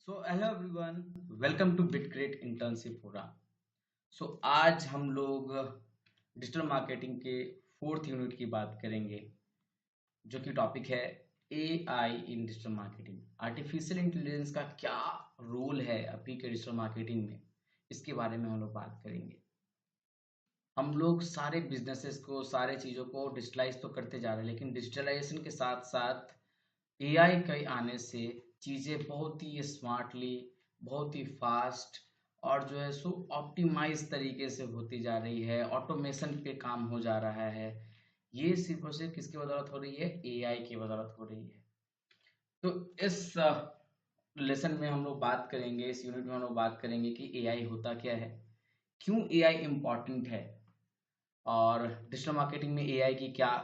So hello everyone, welcome to Bitcrate internship programme. आज हम लोग डिजिटल मार्केटिंग के फोर्थ यूनिट की बात करेंगे, जो कि टॉपिक है AI in digital marketing. Artificial intelligence का क्या रोल है अभी के डिजिटल मार्केटिंग में, इसके बारे में हम लोग बात करेंगे। हम लोग सारे बिजनेसेस को, सारे चीज़ों को डिजिटलाइज तो करते जा रहे हैं, लेकिन डिजिटलाइजेशन के साथ साथ एआई के आने से चीज़ें बहुत ही स्मार्टली, बहुत ही फास्ट और जो है सो ऑप्टिमाइज तरीके से होती जा रही है। ऑटोमेशन पे काम हो जा रहा है। ये सिर्फ और सिर्फ किसकी बदौलत हो रही है? एआई की बदौलत हो रही है। तो इस लेसन में हम लोग बात करेंगे, इस यूनिट में हम लोग बात करेंगे कि एआई होता क्या है, क्यों एआई इम्पोर्टेंट है, और डिजिटल मार्केटिंग में एआई की क्या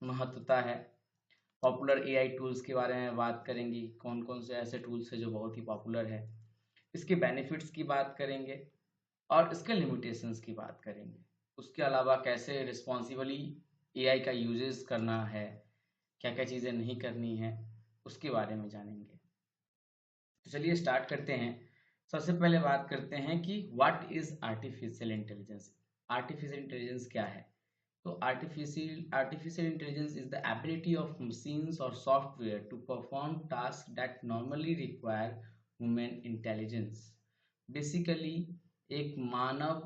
महत्वता है। पॉपुलर एआई टूल्स के बारे में बात करेंगी, कौन कौन से ऐसे टूल्स हैं जो बहुत ही पॉपुलर है, इसके बेनिफिट्स की बात करेंगे और इसके लिमिटेशंस की बात करेंगे। उसके अलावा कैसे रिस्पॉन्सिबली एआई का यूजेस करना है, क्या क्या चीज़ें नहीं करनी है, उसके बारे में जानेंगे। तो चलिए स्टार्ट करते हैं। सबसे पहले बात करते हैं कि what is artificial intelligence. Artificial intelligence क्या है? तो artificial intelligence is the ability of machines और software to perform task that normally require human intelligence. Basically एक मानव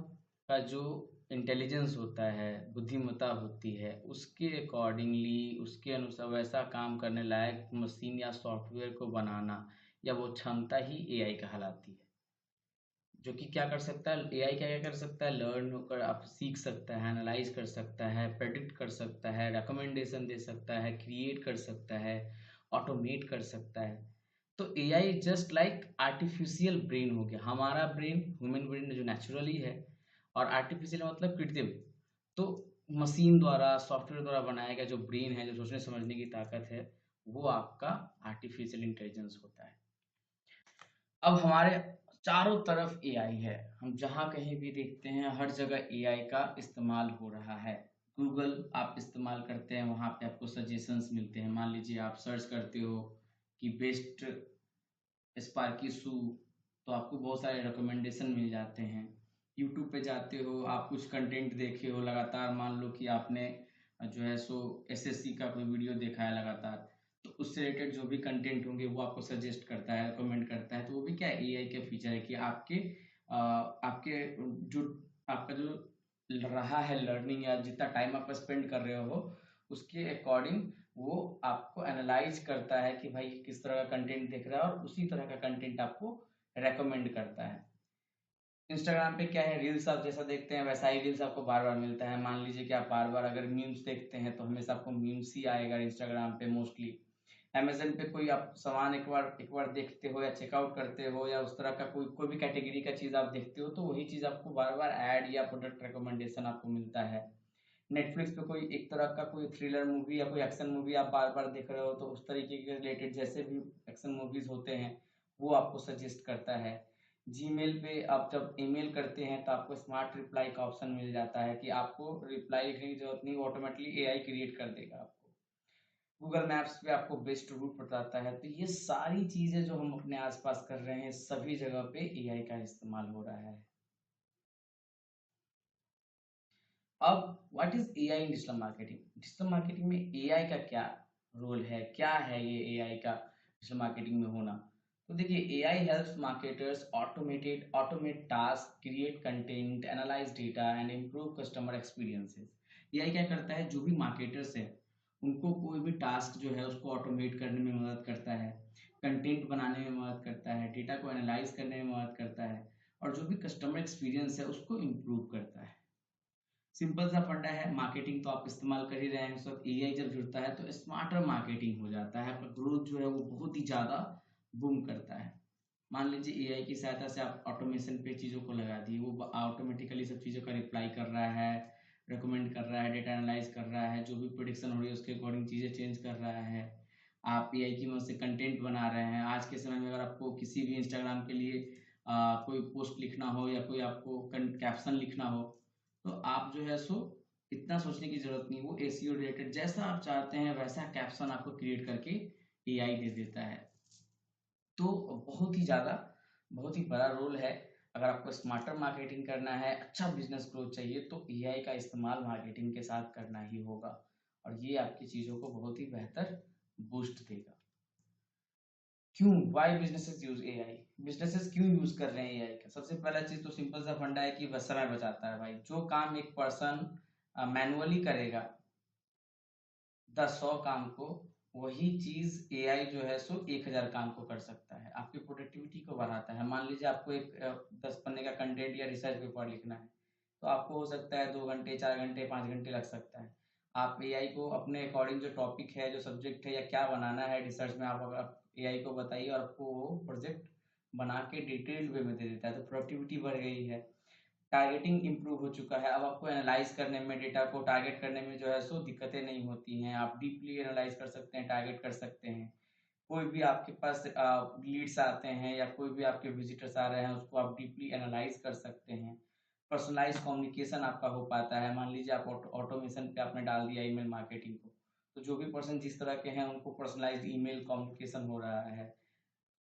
का जो इंटेलिजेंस होता है, बुद्धिमत्ता होती है, उसके अकॉर्डिंगली, उसके अनुसार वैसा काम करने लायक मशीन या सॉफ्टवेयर को बनाना, या वो क्षमता ही एआई कहलाती है। जो कि क्या कर सकता है एआई? क्या क्या कर सकता है? लर्न होकर आप सीख सकता है, एनालाइज कर सकता है, प्रेडिक्ट कर सकता है, रिकमेंडेशन दे सकता है, क्रिएट कर सकता है, ऑटोमेट कर सकता है। तो AI just like artificial brain हो गया। हमारा ब्रेन, ह्यूमन ब्रेन जो नेचुरली है, और आर्टिफिशियल मतलब कृत्रिम। तो मशीन द्वारा, सॉफ्टवेयर द्वारा बनाया गया जो ब्रेन है, जो सोचने समझने की ताकत है, वो आपका आर्टिफिशियल इंटेलिजेंस होता है। अब हमारे चारों तरफ एआई है। हम जहाँ कहीं भी देखते हैं, हर जगह एआई का इस्तेमाल हो रहा है। गूगल आप इस्तेमाल करते हैं, वहाँ पे आपको सजेशंस मिलते हैं। मान लीजिए आप सर्च करते हो कि बेस्ट स्पार्की शू, तो आपको बहुत सारे रिकमेंडेशन मिल जाते हैं। यूट्यूब पे जाते हो, आप कुछ कंटेंट देखे हो लगातार, मान लो कि आपने जो है सो एसएससी का कोई वीडियो देखा है लगातार, तो उससे रिलेटेड जो भी कंटेंट होंगे वो आपको सजेस्ट करता है, रिकमेंड करता है। तो वो भी क्या एआई का फीचर है कि आपके जो आपका जो रहा है लर्निंग, या जितना टाइम आप स्पेंड कर रहे हो, उसके अकॉर्डिंग वो आपको एनालाइज करता है कि भाई किस तरह का कंटेंट देख रहा है, और उसी तरह का कंटेंट आपको रेकमेंड करता है। इंस्टाग्राम पे क्या है, रील्स आप जैसा देखते हैं वैसा ही रील्स आपको बार बार मिलता है। मान लीजिए कि आप बार बार अगर मीम्स देखते हैं, तो हमेशा आपको मीम्स ही आएगा इंस्टाग्राम पे मोस्टली। अमेजन पे कोई आप सामान एक बार देखते हो या चेकआउट करते हो, या उस तरह का कोई कोई भी कैटेगरी का चीज़ आप देखते हो, तो वही चीज़ आपको बार बार ऐड या प्रोडक्ट रिकमेंडेशन आपको मिलता है। नेटफ्लिक्स पे कोई एक तरह का कोई थ्रिलर मूवी या कोई एक्शन मूवी आप बार बार देख रहे हो, तो उस तरीके के रिलेटेड जैसे भी एक्शन मूवीज होते हैं, वो आपको सजेस्ट करता है। जीमेल पे आप जब ईमेल करते हैं, तो आपको स्मार्ट रिप्लाई का ऑप्शन मिल जाता है कि आपको रिप्लाई लिखने की जरूरत नहीं, ऑटोमेटिकली एआई क्रिएट कर देगा आपको। गूगल मैप्स पे आपको बेस्ट रूट बताता है। तो ये सारी चीजें जो हम अपने आसपास कर रहे हैं, सभी जगह पे एआई का इस्तेमाल हो रहा है। अब what is AI in digital marketing? Digital marketing में एआई का क्या रोल है, क्या है ये एआई का डिजिटल मार्केटिंग में होना? तो देखिए, AI helps marketers automate task, create content, analyse data and improve customer experiences. AI क्या करता है? जो भी मार्केटर्स है, उनको कोई भी टास्क जो है उसको ऑटोमेट करने में मदद करता है, कंटेंट बनाने में मदद करता है, डेटा को एनालाइज करने में मदद करता है, और जो भी कस्टमर एक्सपीरियंस है उसको इम्प्रूव करता है। सिंपल सा फंडा है। मार्केटिंग तो आप इस्तेमाल कर ही रहे हैं, सब एआई जब जुड़ता है तो स्मार्टर मार्केटिंग हो जाता है, पर ग्रोथ जो है वो बहुत ही ज़्यादा बूम करता है। मान लीजिए एआई की सहायता से आप ऑटोमेशन पे चीज़ों को लगा दिए, वो ऑटोमेटिकली सब चीज़ों का रिप्लाई कर रहा है, रिकमेंड कर रहा है, डेटा एनालाइज कर रहा है, जो भी प्रोडिक्शन हो रही है उसके अकॉर्डिंग चीज़ें चेंज कर रहा है। आप एआई की मदद से कंटेंट बना रहे हैं। आज के समय में अगर आपको किसी भी इंस्टाग्राम के लिए कोई पोस्ट लिखना हो, या कोई आपको कैप्शन लिखना हो, तो आप जो है सो इतना सोचने की जरूरत नहीं, वो एसीओ रिलेटेड जैसा आप चाहते हैं वैसा कैप्शन आपको क्रिएट करके एआई दे देता है। तो बहुत ही बड़ा रोल है। अगर आपको स्मार्टर मार्केटिंग करना है, अच्छा बिजनेस ग्रोथ चाहिए, तो एआई का इस्तेमाल मार्केटिंग के साथ करना ही होगा और ये आपकी चीज़ों को बहुत ही बेहतर बूस्ट देगा। क्यों, why businesses use AI? Businesses क्यों यूज कर रहे हैं एआई का? सबसे पहला चीज तो सिंपल सा फंडा है कि बस समय बचाता है भाई। जो काम एक पर्सन मैनुअली करेगा 10-100 काम को, वही चीज एआई जो है सो 1000 काम को कर सकता है। आपकी प्रोडक्टिविटी को बढ़ाता है। मान लीजिए आपको एक 10 पन्ने का कंटेंट या रिसर्च पेपर लिखना है, तो आपको हो सकता है 2 घंटे, 4 घंटे, 5 घंटे लग सकता है। आप एआई को अपने अकॉर्डिंग जो टॉपिक है, जो सब्जेक्ट है या क्या बनाना है रिसर्च में, आप अगर एआई को बताइए और आपको वो प्रोजेक्ट बना के डिटेल्ड वे में दे देता है, तो प्रोडक्टिविटी बढ़ गई है। टारगेटिंग इम्प्रूव हो चुका है। अब आपको एनालाइज करने में, डेटा को टारगेट करने में जो है सो दिक्कतें नहीं होती हैं। आप डीपली एनालाइज कर सकते हैं, टारगेट कर सकते हैं। कोई भी आपके पास लीड्स आते हैं या कोई भी आपके विजिटर्स आ रहे हैं, उसको आप डीपली एनालाइज कर सकते हैं। पर्सनलाइज कम्युनिकेशन आपका हो पाता है। मान लीजिए आप ऑटोमेशन पे आपने डाल दिया ईमेल मार्केटिंग को, तो जो भी पर्सन जिस तरह के हैं उनको पर्सनलाइज ईमेल कम्युनिकेशन हो रहा है।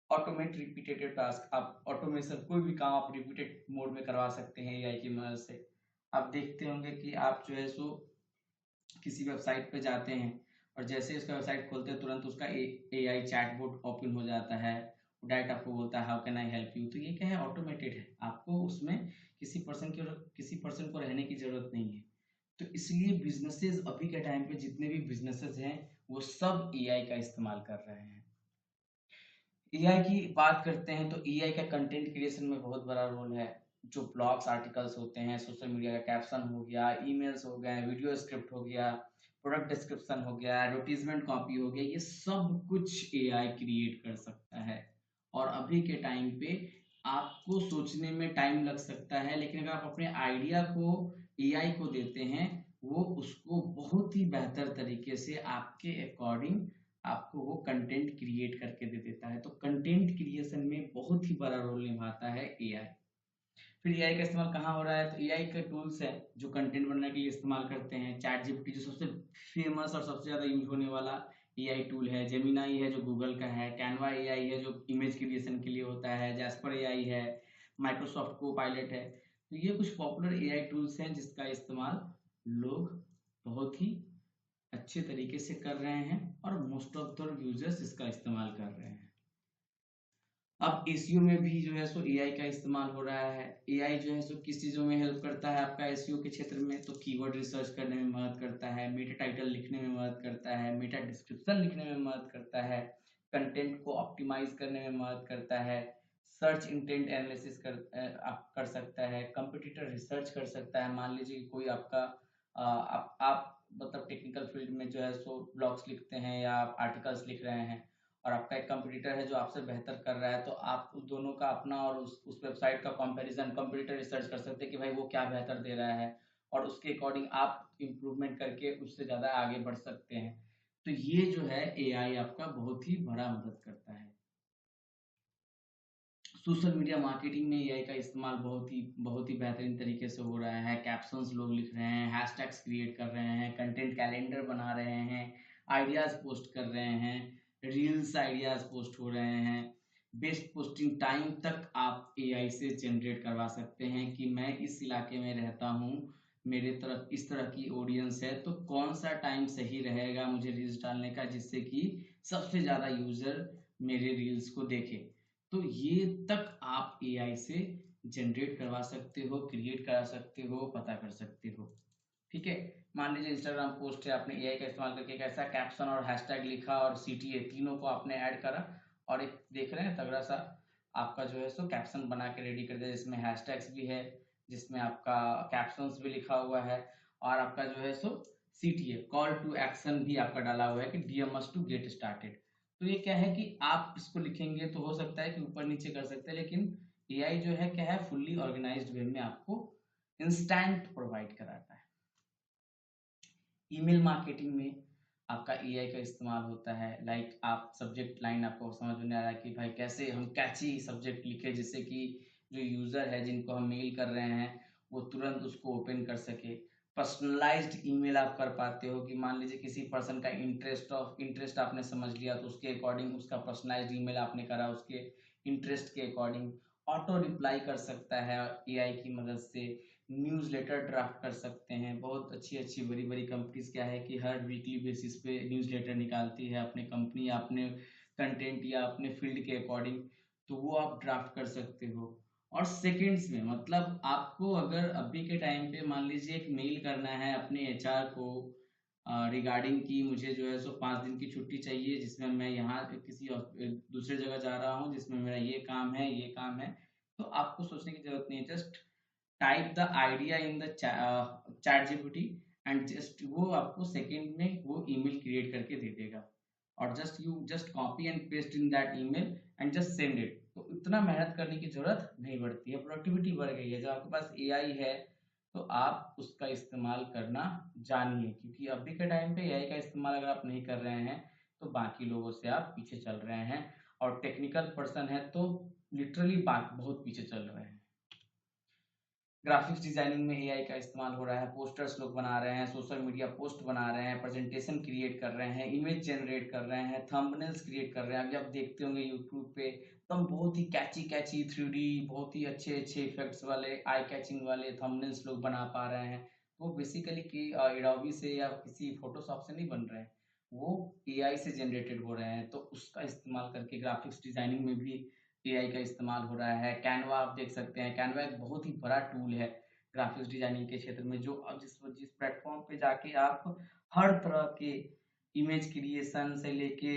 ऑटोमेट रिपीटेड टास्क, आप ऑटोमेशन कोई भी काम आप रिपीटेड मोड में करवा सकते हैं एआई की मदद से। आप देखते होंगे कि आप जो है सो किसी वेबसाइट पे जाते हैं और जैसे ही उसका वेबसाइट खोलते हैं तुरंत उसका एआई चैटबॉट ओपन हो जाता है। डायरेक्ट आपको बोलता है how can I help you. तो ये क्या है, ऑटोमेटेड है। आपको उसमें किसी पर्सन को रहने की जरूरत नहीं है। तो इसलिए बिजनेसेस अभी के टाइम पे जितने भी बिजनेसेस हैं वो सब एआई का इस्तेमाल कर रहे हैं। एआई की बात करते हैं तो एआई का कंटेंट क्रिएशन में बहुत बड़ा रोल है। जो ब्लॉग्स आर्टिकल्स होते हैं, सोशल मीडिया का कैप्शन हो गया, ईमेल्स हो गए, वीडियो स्क्रिप्ट हो गया, प्रोडक्ट डिस्क्रिप्शन हो गया, एडवर्टीजमेंट कॉपी हो गया, ये सब कुछ एआई क्रिएट कर सकता है। और अभी के टाइम पे आपको सोचने में टाइम लग सकता है, लेकिन अगर आप अपने आइडिया को एआई को देते हैं, वो उसको बहुत ही बेहतर तरीके से आपके अकॉर्डिंग आपको वो कंटेंट क्रिएट करके दे देता है। तो कंटेंट क्रिएशन में बहुत ही बड़ा रोल निभाता है एआई। फिर एआई का इस्तेमाल कहाँ हो रहा है? तो एआई के टूल्स हैं जो कंटेंट बनाने के लिए इस्तेमाल करते हैं। चैट जीपीटी जो सबसे फेमस और सबसे ज़्यादा यूज होने वाला एआई टूल है। जेमिनाई है जो गूगल का है। कैनवा एआई है जो इमेज क्रिएशन के लिए होता है। जैस्पर एआई है। माइक्रोसॉफ्ट को पायलट है। तो ये कुछ पॉपुलर एआई टूल्स हैं जिसका इस्तेमाल लोग बहुत ही अच्छे तरीके से कर रहे हैं और मोस्ट ऑफ द यूजर्स इसका इस्तेमाल कर रहे हैं। अब एसईओ में भी जो है सो एआई का इस्तेमाल हो रहा है। एआई जो है सो किस चीज़ों में हेल्प करता है आपका एसईओ के क्षेत्र में? तो कीवर्ड रिसर्च करने में मदद करता है, मेटा टाइटल लिखने में मदद करता है, मेटा डिस्क्रिप्शन लिखने में मदद करता है, कंटेंट को ऑप्टिमाइज करने में मदद करता है, सर्च इंटेंट एनालिसिस आप कर सकता है, कंपटीटर रिसर्च कर सकता है। मान लीजिए कि कोई आपका आप मतलब टेक्निकल फील्ड में जो है सो ब्लॉग्स लिखते हैं या आप आर्टिकल्स लिख रहे हैं और आपका एक कंपटीटर है जो आपसे बेहतर कर रहा है, तो आप उस दोनों का अपना और उस वेबसाइट का कंपैरिजन कंपटीटर रिसर्च कर सकते हैं कि भाई वो क्या बेहतर दे रहा है और उसके अकॉर्डिंग आप इम्प्रूवमेंट करके उससे ज़्यादा आगे बढ़ सकते हैं। तो ये जो है एआई आपका बहुत ही बड़ा मदद करता है। सोशल मीडिया मार्केटिंग में एआई का इस्तेमाल बहुत ही बेहतरीन तरीके से हो रहा है। कैप्शंस लोग लिख रहे हैं, हैशटैग्स क्रिएट कर रहे हैं, कंटेंट कैलेंडर बना रहे हैं, आइडियाज पोस्ट कर रहे हैं, रील्स आइडियाज पोस्ट हो रहे हैं। बेस्ट पोस्टिंग टाइम तक आप एआई से जनरेट करवा सकते हैं कि मैं इस इलाके में रहता हूँ, मेरे तरफ इस तरह की ऑडियंस है, तो कौन सा टाइम सही रहेगा मुझे रील्स डालने का जिससे कि सबसे ज़्यादा यूज़र मेरे रील्स को देखे। तो ये तक आप एआई से जनरेट करवा सकते हो, क्रिएट करा सकते हो, पता कर सकते हो। ठीक है, मान लीजिए इंस्टाग्राम पोस्ट है, आपने एआई का इस्तेमाल करके एक ऐसा कैप्शन और हैशटैग लिखा और सीटीए तीनों को आपने ऐड करा और एक देख रहे हैं तगड़ा सा आपका जो है सो कैप्शन बना के रेडी कर दिया, जिसमें हैशटैग्स भी है, जिसमें आपका कैप्शंस भी लिखा हुआ है और आपका जो है सो सीटीए कॉल टू एक्शन भी आपका डाला हुआ है कि DM must to get started. तो ये क्या है कि आप इसको लिखेंगे तो हो सकता है कि ऊपर नीचे कर सकते हैं, लेकिन एआई जो है क्या है, फुल्ली ऑर्गेनाइज्ड वे में आपको इंस्टेंट प्रोवाइड कराता है। ईमेल मार्केटिंग में आपका एआई का इस्तेमाल होता है। लाइक आप सब्जेक्ट लाइन आपको समझ में आ रहा है कि भाई कैसे हम कैची सब्जेक्ट लिखे जिससे कि जो यूज़र है जिनको हम मेल कर रहे हैं वो तुरंत उसको ओपन कर सके। पर्सनलाइज्ड ईमेल आप कर पाते हो कि मान लीजिए किसी पर्सन का इंटरेस्ट आपने समझ लिया तो उसके अकॉर्डिंग उसका पर्सनलाइज्ड ईमेल आपने करा, उसके इंटरेस्ट के अकॉर्डिंग ऑटो रिप्लाई कर सकता है एआई की मदद से। न्यूज़लेटर ड्राफ्ट कर सकते हैं। बहुत अच्छी अच्छी बड़ी बड़ी कंपनीज क्या है कि हर वीकली बेसिस पे न्यूज़लेटर निकालती है अपने कंपनी या अपने कंटेंट या अपने फील्ड के अकॉर्डिंग, तो वो आप ड्राफ्ट कर सकते हो और सेकंड्स में। मतलब आपको अगर अभी के टाइम पे मान लीजिए एक मेल करना है अपने एचआर को रिगार्डिंग कि मुझे जो है सो 5 दिन की छुट्टी चाहिए जिसमें मैं यहाँ किसी दूसरे जगह जा रहा हूँ जिसमें मेरा ये काम है, तो आपको सोचने की जरूरत नहीं है। Just type the idea in the chat GPT and just वो आपको सेकंड में वो ईमेल क्रिएट करके दे देगा और just copy and paste in that email and just send it. तो इतना मेहनत करने की जरूरत नहीं पड़ती है, प्रोडक्टिविटी बढ़ गई है। जब आपके पास एआई है तो आप उसका इस्तेमाल करना जानिए, क्योंकि अभी के टाइम पे एआई का इस्तेमाल अगर आप नहीं कर रहे हैं तो बाकी लोगों से आप पीछे चल रहे हैं, और टेक्निकल पर्सन है तो लिटरली बहुत पीछे चल रहे हैं। ग्राफिक्स डिजाइनिंग में एआई का इस्तेमाल हो रहा है, पोस्टर्स लोग बना रहे हैं, सोशल मीडिया पोस्ट बना रहे हैं, प्रेजेंटेशन क्रिएट कर रहे हैं, इमेज जनरेट कर रहे हैं, थंबनेल्स क्रिएट कर रहे हैं। अभी आप देखते होंगे यूट्यूब पे तो बहुत ही कैची कैची 3D बहुत ही अच्छे अच्छे इफेक्ट्स वाले आई कैचिंग वाले थंबनेल्स लोग बना पा रहे हैं। वो बेसिकली कि एडोबी से या किसी फोटोशॉप से नहीं बन रहे हैं, वो एआई से जनरेटेड हो रहे हैं। तो उसका इस्तेमाल करके ग्राफिक्स डिजाइनिंग में भी एआई का इस्तेमाल हो रहा है। कैनवा आप देख सकते हैं, कैनवा एक बहुत ही बड़ा टूल है ग्राफिक्स डिजाइनिंग के क्षेत्र में, जो अब जिस प्लेटफॉर्म पे जाके आप हर तरह के इमेज क्रिएशन से लेके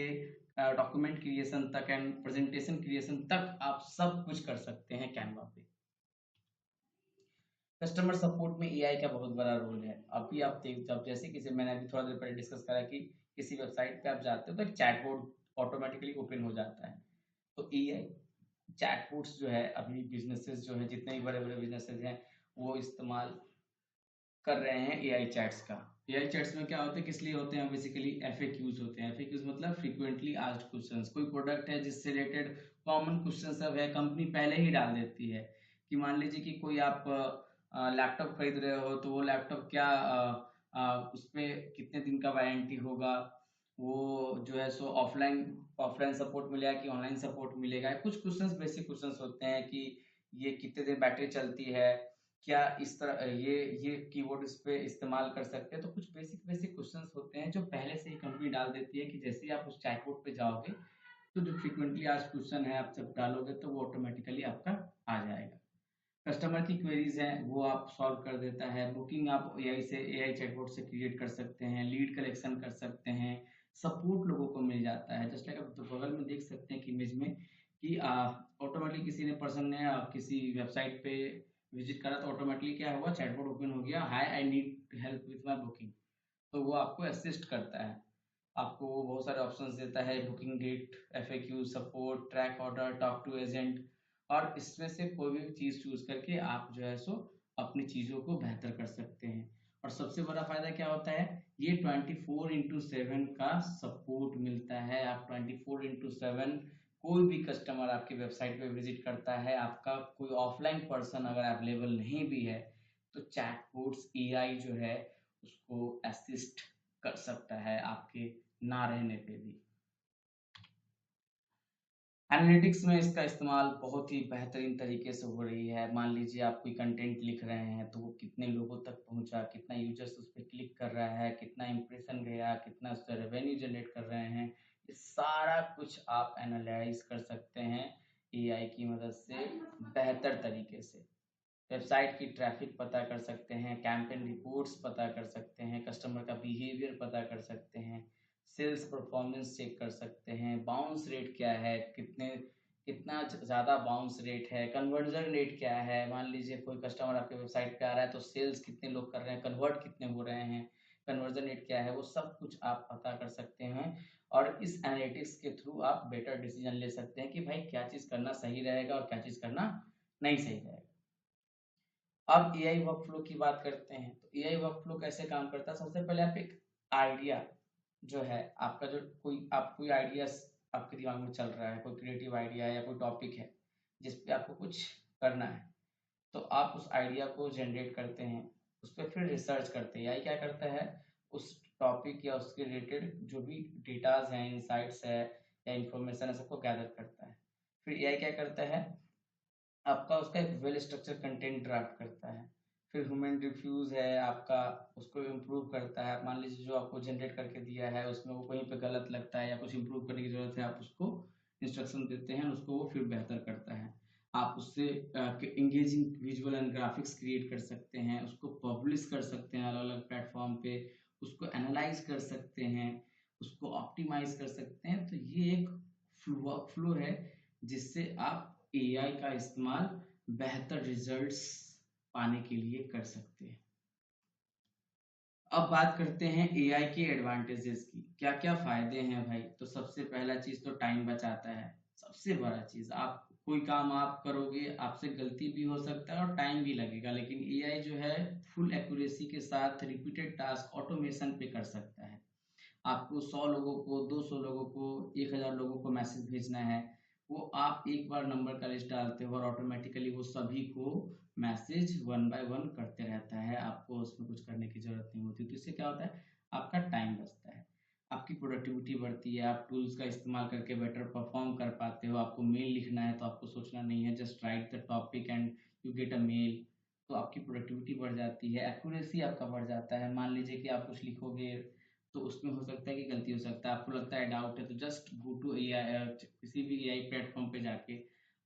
डॉक्यूमेंट क्रिएशन तक एंड प्रेजेंटेशन क्रिएशन तक आप सब कुछ कर सकते हैं कैनवा पे। कस्टमर सपोर्ट में एआई का बहुत बड़ा रोल है। अभी आप देख जब जैसे किसी मैंने अभी थोड़ा देर पहले डिस्कस करा कि किसी वेबसाइट पे आप जाते हो तो एक चैटबॉट ऑटोमेटिकली ओपन हो जाता है। तो एआई चैटबॉट्स जो है अभी बिजनेसेस जो है जितने भी बड़े बड़े बिजनेसेस हैं वो इस्तेमाल कर रहे हैं एआई चैट्स का। एआई चैट्स में क्या होते हैं, किस लिए होते हैं, बेसिकली एफएक्यूज होते हैं। एफएक्यूज मतलब फ्रीक्वेंटली आस्क्ड क्वेश्चंस। कोई प्रोडक्ट है जिससे रिलेटेड कॉमन क्वेश्चन सब है, कंपनी पहले ही डाल देती है कि मान लीजिए कि कोई आप लैपटॉप खरीद रहे हो तो वो लैपटॉप क्या उस पर कितने दिन का वारंटी होगा, वो जो है सो ऑफलाइन ऑफलाइन सपोर्ट मिलेगा कि ऑनलाइन सपोर्ट मिलेगा। कुछ क्वेश्चंस बेसिक क्वेश्चंस होते हैं कि ये कितने दिन बैटरी चलती है, क्या इस तरह ये कीवर्ड इस पे इस्तेमाल कर सकते हैं। तो कुछ बेसिक बेसिक क्वेश्चंस होते हैं जो पहले से ही कंपनी डाल देती है कि जैसे ही आप उस चैटबॉट पे जाओगे तो जो फ्रीक्वेंटली आज क्वेश्चन है आप जब डालोगे तो वो ऑटोमेटिकली आपका आ जाएगा। कस्टमर की क्वेरीज हैं वो आप सॉल्व कर देता है। बुकिंग आप एआई चैटबॉट से क्रिएट कर सकते हैं, लीड कलेक्शन कर सकते हैं, सपोर्ट लोगों को मिल जाता है। जस्ट लाइक आप तो बगल में देख सकते हैं कि इमेज में कि ऑटोमेटिकली किसी ने पर्सन ने किसी वेबसाइट पे विजिट करा तो ऑटोमेटिकली क्या हुआ, चैटबॉट ओपन हो गया, hi I need help with my booking. तो वो आपको असिस्ट करता है, आपको वो बहुत सारे ऑप्शंस देता है, booking date, FAQ, support, track order, talk to agent, और इसमें से कोई भी चीज़ चूज करके आप जो है सो अपनी चीज़ों को बेहतर कर सकते हैं। और सबसे बड़ा फायदा क्या होता है, ये 24/7 का सपोर्ट मिलता है। आप 24/7 कोई भी कस्टमर आपकी वेबसाइट पे विजिट करता है, आपका कोई ऑफलाइन पर्सन अगर अवेलेबल नहीं भी है तो चैटबॉट्स एआई जो है उसको असिस्ट कर सकता है आपके ना रहने पे भी। एनालिटिक्स में इसका इस्तेमाल बहुत ही बेहतरीन तरीके से हो रही है। मान लीजिए आप कोई कंटेंट लिख रहे हैं तो वो कितने लोगों तक पहुंचा, कितना यूजर्स उस पर क्लिक कर रहा है, कितना इंप्रेशन गया, कितना उससे रेवेन्यू जनरेट कर रहे हैं, ये सारा कुछ आप एनालाइज कर सकते हैं एआई की मदद से बेहतर तरीके से। वेबसाइट की ट्रैफिक पता कर सकते हैं, कैंपेन रिपोर्ट्स पता कर सकते हैं, कस्टमर का बिहेवियर पता कर सकते हैं, सेल्स परफॉर्मेंस चेक कर सकते हैं, बाउंस रेट क्या है, कितना ज़्यादा बाउंस रेट है, कन्वर्जन रेट क्या है। मान लीजिए कोई कस्टमर आपके वेबसाइट पे आ रहा है तो सेल्स कितने लोग कर रहे हैं, कन्वर्ट कितने हो रहे हैं, कन्वर्जन रेट क्या है, वो सब कुछ आप पता कर सकते हैं। और इस एनालिटिक्स के थ्रू आप बेटर डिसीजन ले सकते हैं कि भाई क्या चीज़ करना सही रहेगा और क्या चीज़ करना नहीं सही रहेगा। अब एआई वर्कफ्लो की बात करते हैं तो एआई वर्कफ्लो कैसे काम करता है। सबसे पहले आप एक आइडिया जो है आपका, जो कोई आइडिया आपके दिमाग में चल रहा है, कोई क्रिएटिव आइडिया या कोई टॉपिक है जिस पे आपको कुछ करना है, तो आप उस आइडिया को जनरेट करते हैं। उस पर फिर रिसर्च करते हैं। एआई क्या करता है, उस टॉपिक या उसके रिलेटेड जो भी डेटाज हैं, इंसाइट्स है या इंफॉर्मेशन है, सबको गैदर करता है। फिर एआई क्या करता है, आपका उसका एक वेल स्ट्रक्चर कंटेंट ड्राफ्ट करता है। फिर ह्यूमन रिव्यूज है आपका, उसको इम्प्रूव करता है। मान लीजिए जो आपको जनरेट करके दिया है उसमें वो कहीं पे गलत लगता है या कुछ इम्प्रूव करने की जरूरत है, आप उसको इंस्ट्रक्शन देते हैं, उसको वो फिर बेहतर करता है। आप उससे engaging visual and graphics create कर सकते हैं, उसको पब्लिश कर सकते हैं अलग अलग प्लेटफॉर्म पे, उसको एनालाइज कर सकते हैं, उसको ऑप्टिमाइज कर सकते हैं। तो ये एक फ्लो है जिससे आप एआई का इस्तेमाल बेहतर रिजल्ट्स पाने के लिए कर सकते हैं। अब बात करते हैं एआई के एडवांटेजेस की, क्या क्या फायदे हैं भाई। तो सबसे पहला चीज तो टाइम बचाता है, सबसे बड़ा चीज। आप कोई काम आप करोगे, आपसे गलती भी हो सकता है और टाइम भी लगेगा, लेकिन एआई जो है फुल एक्यूरेसी के साथ रिपीटेड टास्क ऑटोमेशन पे कर सकता है। आपको 100 लोगों को, 200 लोगों को, 1000 लोगों को मैसेज भेजना है, वो आप एक बार नंबर का लिस्ट डालते हो और ऑटोमेटिकली वो सभी को मैसेज वन बाय वन करते रहता है, आपको उसमें कुछ करने की जरूरत नहीं होती। तो इससे क्या होता है, आपका टाइम बचता है, आपकी प्रोडक्टिविटी बढ़ती है, आप टूल्स का इस्तेमाल करके बेटर परफॉर्म कर पाते हो। आपको मेल लिखना है तो आपको सोचना नहीं है, just write the topic and you get a mail. तो आपकी प्रोडक्टिविटी बढ़ जाती है, एक्यूरेसी आपका बढ़ जाता है। मान लीजिए कि आप कुछ लिखोगे तो उसमें हो सकता है कि गलती हो सकता है, आपको लगता है डाउट है, तो जस्ट गो टू एआई, किसी भी एआई प्लेटफॉर्म पे जाके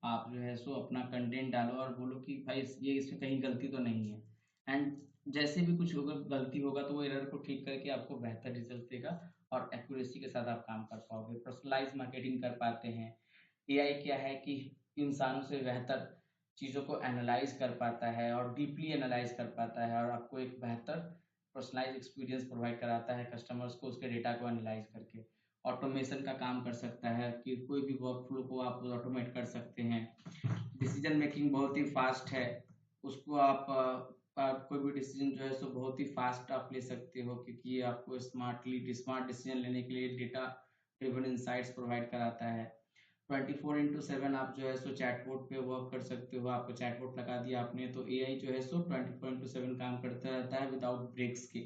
आप जो है सो अपना कंटेंट डालो और बोलो कि भाई ये इसमें कहीं गलती तो नहीं है। एंड जैसे भी कुछ होगा, गलती होगा तो वो एरर को ठीक करके आपको बेहतर रिजल्ट देगा और एक्यूरेसी के साथ आप काम कर पाओगे, पर्सनलाइज मार्केटिंग कर पाते हैं। एआई क्या है कि इंसानों से बेहतर चीज़ों को एनालाइज कर पाता है और डीपली एनालाइज कर पाता है और आपको एक बेहतर पर्सनलाइज एक्सपीरियंस प्रोवाइड कराता है कस्टमर्स को, उसके डेटा को एनालाइज करके। ऑटोमेशन का काम कर सकता है कि कोई भी वर्क फ्लो को आप ऑटोमेट कर सकते हैं। डिसीजन मेकिंग बहुत ही फास्ट है, उसको आप कोई भी डिसीजन जो है सो बहुत ही फास्ट आप ले सकते हो, क्योंकि ये आपको स्मार्ट डिसीजन लेने के लिए डेटा ड्रिवन इंसाइट्स प्रोवाइड कराता है। 24/7 आप जो है सो चैटबॉट पे वर्क कर सकते हो। आपको चैटबॉट लगा दिया आपने तो एआई जो है सो 24/7 काम करता रहता है विदाउट ब्रेक्स के।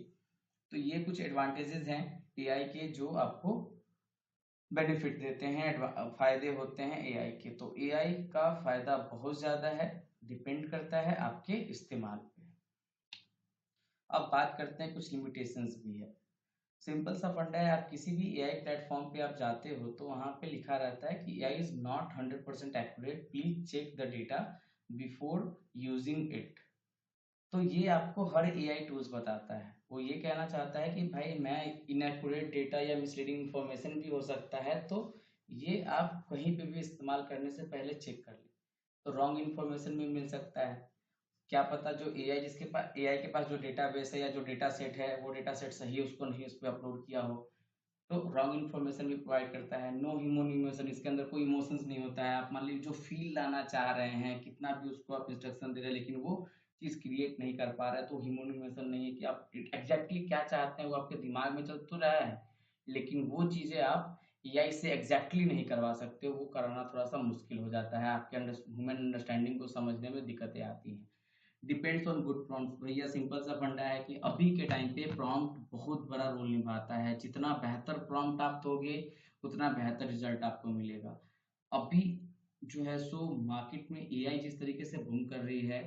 तो ये कुछ एडवांटेजेस हैं एआई के जो आपको बेनिफिट देते हैं, फायदे होते हैं एआई के। तो एआई का फायदा बहुत ज्यादा है, डिपेंड करता है आपके इस्तेमाल पे। अब बात करते हैं कुछ लिमिटेशंस भी है। सिंपल सा फंडा है, आप किसी भी एआई प्लेटफॉर्म पे आप जाते हो तो वहां पे लिखा रहता है कि AI is not 100% accurate, please check the data before using it. तो ये आपको हर एआई टूल्स बताता है। वो ये कहना चाहता है कि भाई मैं इनएक्यूरेट डेटा या मिसलीडिंग इंफॉर्मेशन भी हो सकता है, तो ये आप कहीं पे भी इस्तेमाल करने से पहले चेक कर ले। तो रॉन्ग इन्फॉर्मेशन भी मिल सकता है, क्या पता जो एआई के पास जो डेटाबेस है या जो डेटा सेट है वो डेटा सेट सही है, उसको नहीं उस पर अपलोड किया हो। तो रॉन्ग इन्फॉर्मेशन भी प्रोवाइड करता है। नो ह्यूमन इमोशन, इसके अंदर कोई इमोशंस नहीं होता है। आप मान लीजिए जो फील लाना चाह रहे हैं, कितना भी उसको आप इंस्ट्रक्शन दे रहे हैं, लेकिन वो चीज क्रिएट नहीं कर पा रहा है, तो ह्यूमन इमोशन नहीं है कि आप एग्जैक्टली क्या चाहते हैं, वो आपके दिमाग में चल तो रहा है, लेकिन वो चीजें आप एआई से एग्जैक्टली नहीं करवा सकते हो। वो कराना थोड़ा सा मुश्किल हो जाता है, आपके ह्यूमन अंडरस्टैंडिंग को समझने में दिक्कतें आती हैं। डिपेंड्स ऑन गुड प्रॉम्प्ट, भैया सिंपल सा फंडा है कि अभी के टाइम पे प्रॉम्प्ट बहुत बड़ा रोल निभाता है। जितना बेहतर प्रॉम्प्ट आप दोगे उतना बेहतर रिजल्ट आपको मिलेगा। अभी जो है सो मार्केट में एआई जिस तरीके से बूम कर रही है,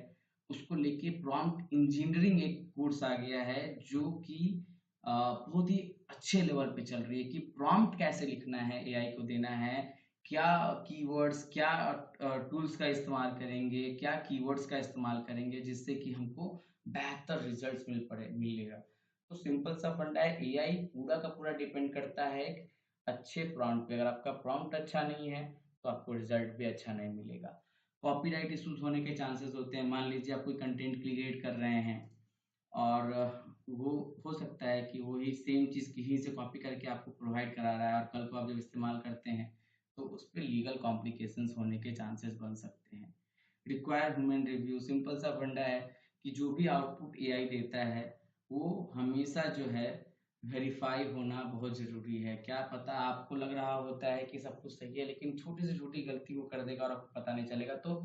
उसको लेके प्रॉम्प्ट इंजीनियरिंग एक कोर्स आ गया है जो कि बहुत ही अच्छे लेवल पे चल रही है कि प्रॉम्प्ट कैसे लिखना है, एआई को देना है, क्या कीवर्ड्स, क्या टूल्स का इस्तेमाल करेंगे, क्या कीवर्ड्स का इस्तेमाल करेंगे जिससे कि हमको बेहतर रिजल्ट्स मिलेगा। तो सिंपल सा फंडा है, एआई पूरा का पूरा डिपेंड करता है एक अच्छे प्रॉम्प्ट पे। अगर आपका प्रॉम्प्ट अच्छा नहीं है तो आपको रिजल्ट भी अच्छा नहीं मिलेगा। कॉपीराइट इश्यूज होने के चांसेस होते हैं। मान लीजिए आप कोई कंटेंट क्रिएट कर रहे हैं और वो हो सकता है कि वही सेम चीज़ कहीं से कॉपी करके आपको प्रोवाइड करा रहा है और कल को आप जब इस्तेमाल करते हैं तो उस पे लीगल कॉम्प्लिकेशंस होने के चांसेस बन सकते हैं। रिक्वायर ह्यूमन रिव्यू, सिंपल सा फंडा है कि जो भी आउटपुट एआई देता है वो हमेशा जो है वेरीफाई होना बहुत ज़रूरी है। क्या पता आपको लग रहा होता है कि सब कुछ सही है, लेकिन छोटी से छोटी गलती वो कर देगा और आपको पता नहीं चलेगा। तो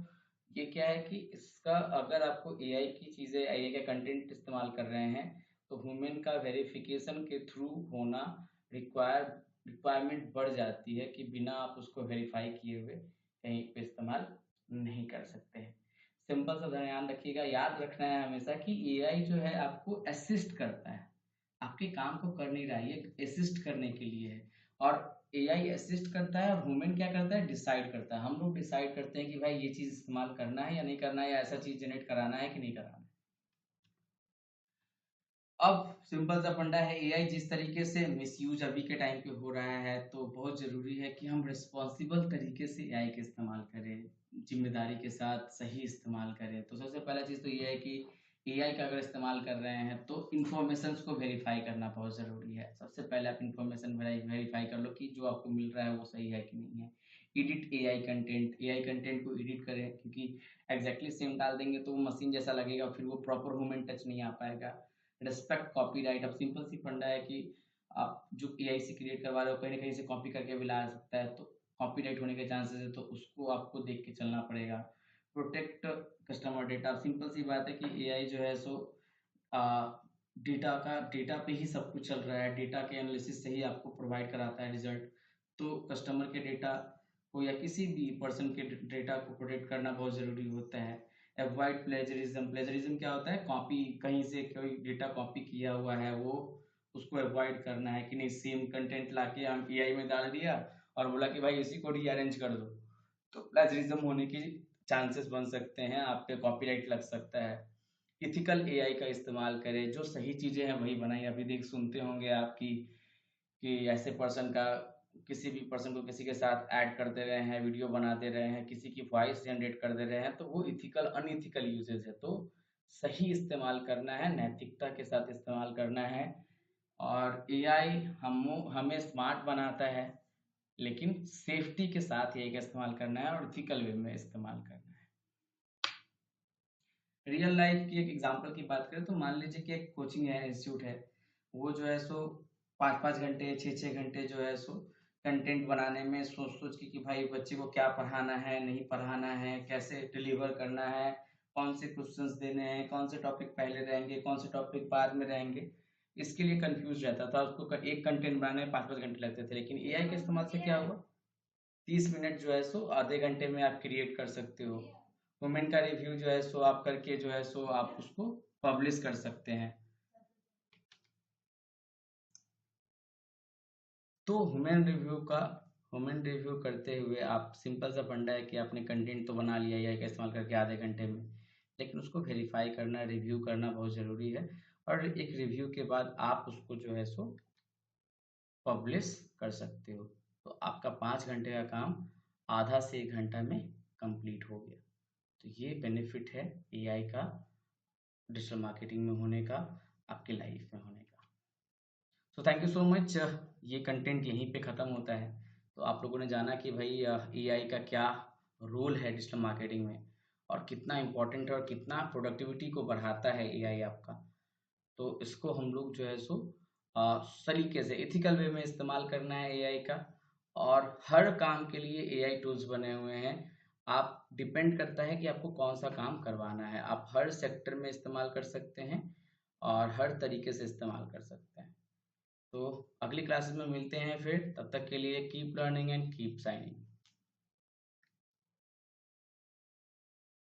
ये क्या है कि इसका अगर आपको एआई की चीज़ें, एआई का कंटेंट इस्तेमाल कर रहे हैं, तो ह्यूमन का वेरिफिकेशन के थ्रू होना रिक्वायरमेंट बढ़ जाती है कि बिना आप उसको वेरीफाई किए हुए कहीं पे इस्तेमाल नहीं कर सकते हैं। सिंपल सा ध्यान रखिएगा, याद रखना है हमेशा कि एआई जो है आपको असिस्ट करता है, आपके काम को कर नहीं रहा है, ये असिस्ट करने के लिए है। और एआई असिस्ट करता है और ह्यूमन क्या करता है, डिसाइड करता है। हम लोग डिसाइड करते हैं कि भाई ये चीज़ इस्तेमाल करना है या नहीं करना है, या ऐसा चीज़ जनरेट कराना है कि नहीं कराना है। अब सिंपल सा फंडा है, एआई जिस तरीके से मिसयूज अभी के टाइम पे हो रहा है, तो बहुत ज़रूरी है कि हम रिस्पॉन्सिबल तरीके से एआई का इस्तेमाल करें, जिम्मेदारी के साथ सही इस्तेमाल करें। तो सबसे पहला चीज़ तो ये है कि एआई का अगर इस्तेमाल कर रहे हैं तो इन्फॉर्मेशंस को वेरीफाई करना बहुत ज़रूरी है। सबसे पहले आप इन्फॉर्मेशन वेरीफाई कर लो कि जो आपको मिल रहा है वो सही है कि नहीं है। एडिट एआई कंटेंट को एडिट करें, क्योंकि एग्जैक्टली सेम डाल देंगे तो वो मशीन जैसा लगेगा, फिर वो प्रॉपर ह्यूमन टच नहीं आ पाएगा। Respect copyright. अब सिंपल सी फंडा है कि आप जो एआई से क्रिएट करवा रहे हो कहीं ना कहीं से कॉपी करके भी ला सकता है, तो कॉपीराइट होने के चांसेस है, तो उसको आपको देख के चलना पड़ेगा। Protect customer data. सिंपल सी बात है कि एआई जो है सो डेटा पे ही सब कुछ चल रहा है, डेटा के एनालिसिस से ही आपको प्रोवाइड कराता है रिजल्ट। तो कस्टमर के डेटा को या किसी भी पर्सन के डेटा को प्रोटेक्ट करना बहुत ज़रूरी होता है। Avoid plagiarism. प्लेजरिज्म क्या होता है, कॉपी, कहीं से कोई डेटा कॉपी किया हुआ है वो उसको अवॉइड करना है कि नहीं सेम कंटेंट लाके हम एआई में डाल दिया और बोला कि भाई इसी को रीअरेंज कर दो, तो प्लेजरिज्म होने की चांसेस बन सकते हैं, आप पे कॉपीराइट लग सकता है। इथिकल एआई का इस्तेमाल करें, जो सही चीज़ें हैं वही बनाई। अभी देख सुनते होंगे आपकी कि ऐसे पर्सन का, किसी भी पर्सन को किसी के साथ ऐड कर दे रहे हैं, वीडियो बना दे रहे हैं, किसी की वॉइस जनरेट कर दे रहे हैं, तो वो इथिकल अनइथिकल यूजेज है। तो सही इस्तेमाल करना है, नैतिकता के साथ इस्तेमाल करना है। और एआई हमें स्मार्ट बनाता है, लेकिन सेफ्टी के साथ एआई का इस्तेमाल करना है और इथिकल वे में इस्तेमाल करना है। रियल लाइफ की एक एग्जांपल की बात करें तो मान लीजिए कि एक कोचिंग है, इंस्टीट्यूट है, वो जो है सो 5-5 घंटे 6-6 घंटे जो है सो कंटेंट बनाने में सोच सोच के कि भाई बच्चे को क्या पढ़ाना है, नहीं पढ़ाना है, कैसे डिलीवर करना है, कौन से क्वेश्चंस देने हैं, कौन से टॉपिक पहले रहेंगे, कौन से टॉपिक बाद में रहेंगे, इसके लिए कंफ्यूज रहता था। उसको एक कंटेंट बनाने में 5-5 घंटे लगते थे। लेकिन एआई के इस्तेमाल से क्या हुआ, 30 मिनट जो है सो आधे घंटे में आप क्रिएट कर सकते हो। कमेंट का रिव्यू जो है सो आप करके जो है सो आप उसको पब्लिश कर सकते हैं। तो ह्यूमन रिव्यू करते हुए आप, सिंपल सा फंडा है कि आपने कंटेंट तो बना लिया एआई का इस्तेमाल करके आधे घंटे में, लेकिन उसको वेरीफाई करना, रिव्यू करना बहुत ज़रूरी है। और एक रिव्यू के बाद आप उसको जो है सो पब्लिश कर सकते हो। तो आपका 5 घंटे का काम आधा से 1 घंटा में कंप्लीट हो गया। तो ये बेनिफिट है एआई का डिजिटल मार्केटिंग में होने का, आपकी लाइफ में होने का। So thank you so much. ये कंटेंट यहीं पे ख़त्म होता है। तो आप लोगों ने जाना कि भाई एआई का क्या रोल है डिजिटल मार्केटिंग में, और कितना इम्पोर्टेंट है और कितना प्रोडक्टिविटी को बढ़ाता है एआई आपका। तो इसको हम लोग जो है सो सलीके से एथिकल वे में इस्तेमाल करना है एआई का। और हर काम के लिए एआई टूल्स बने हुए हैं। आप डिपेंड करता है कि आपको कौन सा काम करवाना है, आप हर सेक्टर में इस्तेमाल कर सकते हैं और हर तरीके से इस्तेमाल कर सकते हैं। तो अगली क्लासेस में मिलते हैं फिर, तब तक के लिए keep learning and keep signing.